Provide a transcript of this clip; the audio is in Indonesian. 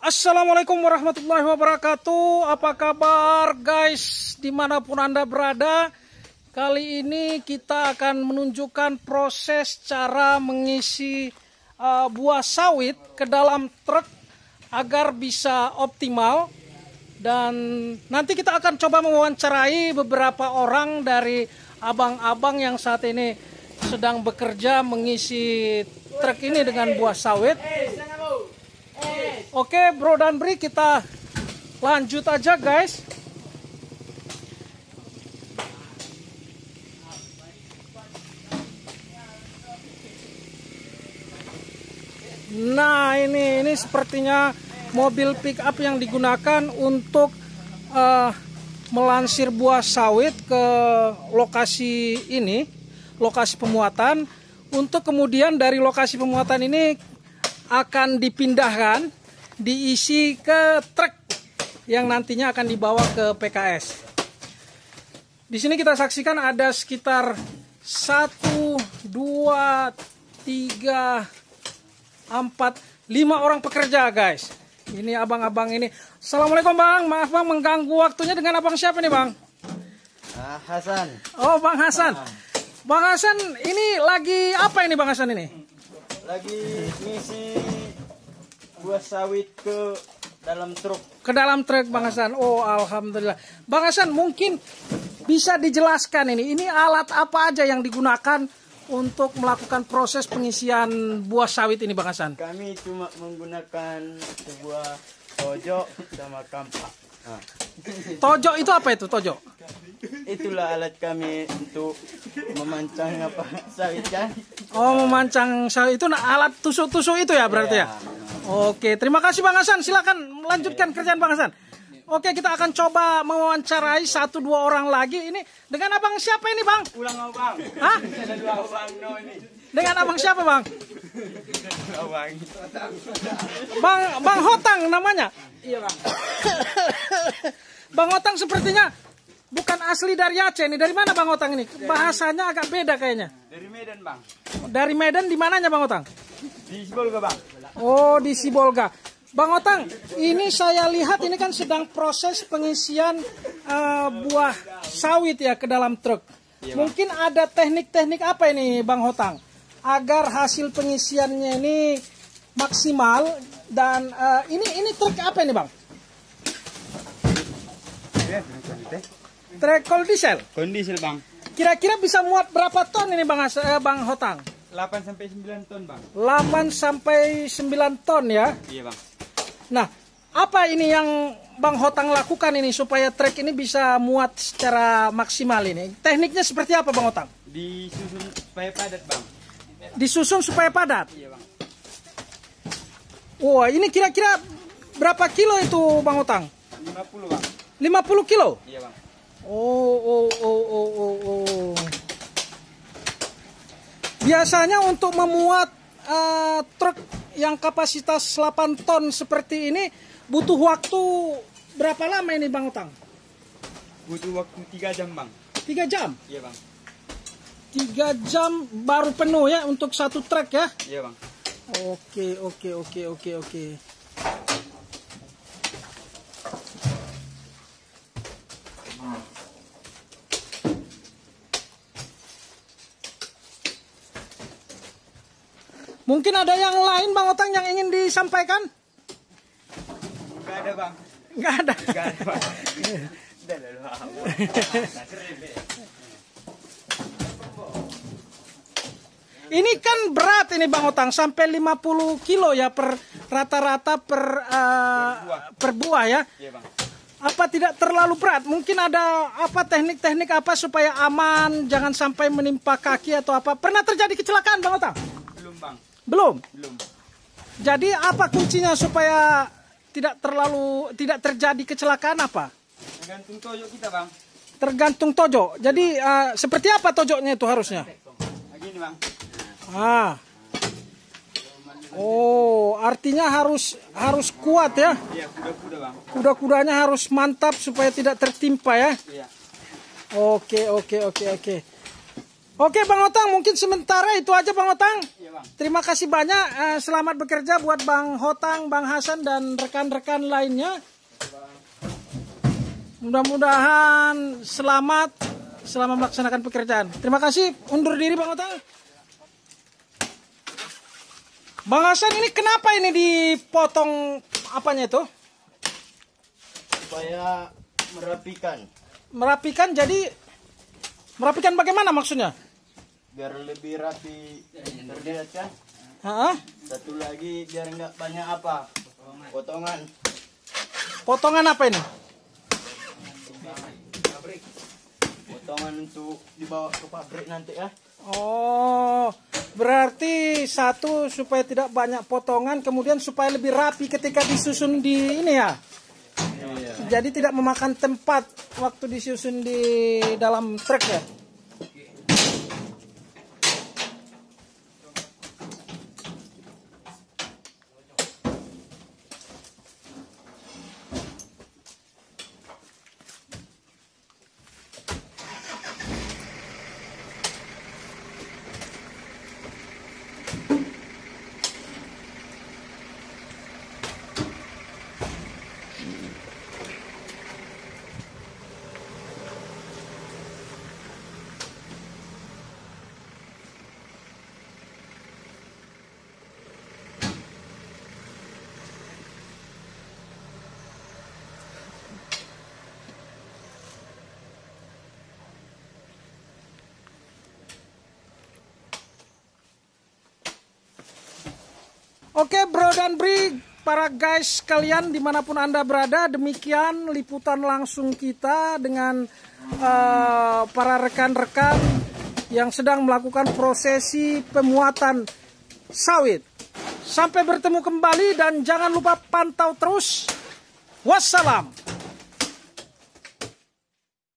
Assalamualaikum warahmatullahi wabarakatuh. Apa kabar guys, dimanapun Anda berada. Kali ini kita akan menunjukkan proses cara mengisi buah sawit ke dalam truk agar bisa optimal. Dan nanti kita akan coba mewawancarai beberapa orang dari abang-abang yang saat ini sedang bekerja mengisi truk ini dengan buah sawit. Oke bro dan Bri, kita lanjut aja guys. Nah ini sepertinya mobil pick up yang digunakan untuk melansir buah sawit ke lokasi ini, lokasi pemuatan. Untuk kemudian dari lokasi pemuatan ini akan dipindahkan, diisi ke truk yang nantinya akan dibawa ke PKS. Di sini kita saksikan ada sekitar 1, 2, 3, 4, 5 orang pekerja guys. Ini abang-abang ini. Assalamualaikum bang, maaf bang mengganggu waktunya. Dengan abang siapa nih bang? Hasan. Oh bang Hasan. Bang Hasan ini lagi apa ini bang Hasan ini? Lagi ngisi buah sawit ke dalam truk. Ke dalam truk bang Hasan. Oh alhamdulillah. Bang Hasan mungkin bisa dijelaskan ini alat apa aja yang digunakan untuk melakukan proses pengisian buah sawit ini bang Hasan? Kami cuma menggunakan sebuah tojo sama kampak. Tojo itu apa itu tojo? Itulah alat kami untuk memancang sawit kan. Oh memancang sawit itu alat tusuk-tusuk itu ya berarti ya? Oke, terima kasih bang Hasan. Silakan melanjutkan kerjaan bang Hasan. Oke, kita akan coba mewawancarai 1-2 orang lagi. Ini dengan abang siapa ini bang? Ulang abang. Hah? Ada 2 abang ini. Dengan abang siapa bang? Bang Hotang namanya? Iya bang. Bang Hotang sepertinya bukan asli dari Aceh nih. Dari mana bang Hotang ini? Bahasanya agak beda kayaknya. Dari Medan bang. Dari Medan, di mananya bang Hotang? Di Sibolga bang. Oh di Sibolga. Bang Hotang, ini saya lihat ini kan sedang proses pengisian buah sawit ya ke dalam truk. Iya, mungkin ada teknik-teknik apa ini Bang Hotang agar hasil pengisiannya ini maksimal. Dan ini truk apa ini bang? Truk kondisel. Kondisel bang. Kira-kira bisa muat berapa ton ini Bang Hotang? 8 sampai 9 ton bang. 8 sampai 9 ton ya. Iya bang. Nah, apa ini yang Bang Hotang lakukan ini supaya truk ini bisa muat secara maksimal ini? Tekniknya seperti apa Bang Hotang? Disusun supaya padat bang. Disusun supaya padat? Iya bang. Wah, ini kira-kira berapa kilo itu Bang Hotang? 50 bang. 50 kilo? Iya bang. Oh. Biasanya untuk memuat truk yang kapasitas 8 ton seperti ini butuh waktu berapa lama ini Bang Hotang? Butuh waktu 3 jam bang. 3 jam? Iya bang. 3 jam baru penuh ya untuk satu truk ya? Iya bang. Oke. Mungkin ada yang lain Bang Hotang yang ingin disampaikan? Enggak ada bang. Enggak ada. Enggak ada bang. Ini kan berat ini Bang Hotang, sampai 50 kilo ya per rata-rata per buah ya. Iya bang. Apa tidak terlalu berat? Mungkin ada apa teknik-teknik apa supaya aman, jangan sampai menimpa kaki atau apa? Pernah terjadi kecelakaan Bang Hotang? Belum bang. Belum. Jadi apa kuncinya supaya tidak terjadi kecelakaan apa? tergantung tojo kita bang. Tergantung tojo. Jadi seperti apa tojoknya itu harusnya? Begini bang. Oh, artinya harus kuat ya? Iya, kuda-kuda bang. Kuda-kudanya harus mantap supaya tidak tertimpa ya? Iya. Oke. Oke Bang Otang, mungkin sementara itu aja Bang Otang. Iya, Bang. Terima kasih banyak. Selamat bekerja buat Bang Hotang, Bang Hasan dan rekan-rekan lainnya. Mudah-mudahan selamat selama melaksanakan pekerjaan. Terima kasih. Undur diri Bang Otang. Bang Hasan, ini kenapa ini dipotong apanya itu? Supaya merapikan. Merapikan bagaimana maksudnya? Biar lebih rapi terlihat kan. Hah? Satu lagi biar nggak banyak apa? Potongan. Potongan apa ini? Potongan untuk dibawa ke pabrik nanti ya. Oh, berarti satu supaya tidak banyak potongan, kemudian supaya lebih rapi ketika disusun di ini ya. Iya. Jadi tidak memakan tempat waktu disusun di dalam truk ya. Oke bro dan bri, para guys kalian dimanapun anda berada, demikian liputan langsung kita dengan para rekan-rekan yang sedang melakukan prosesi pemuatan sawit. Sampai bertemu kembali dan jangan lupa pantau terus. Wassalam.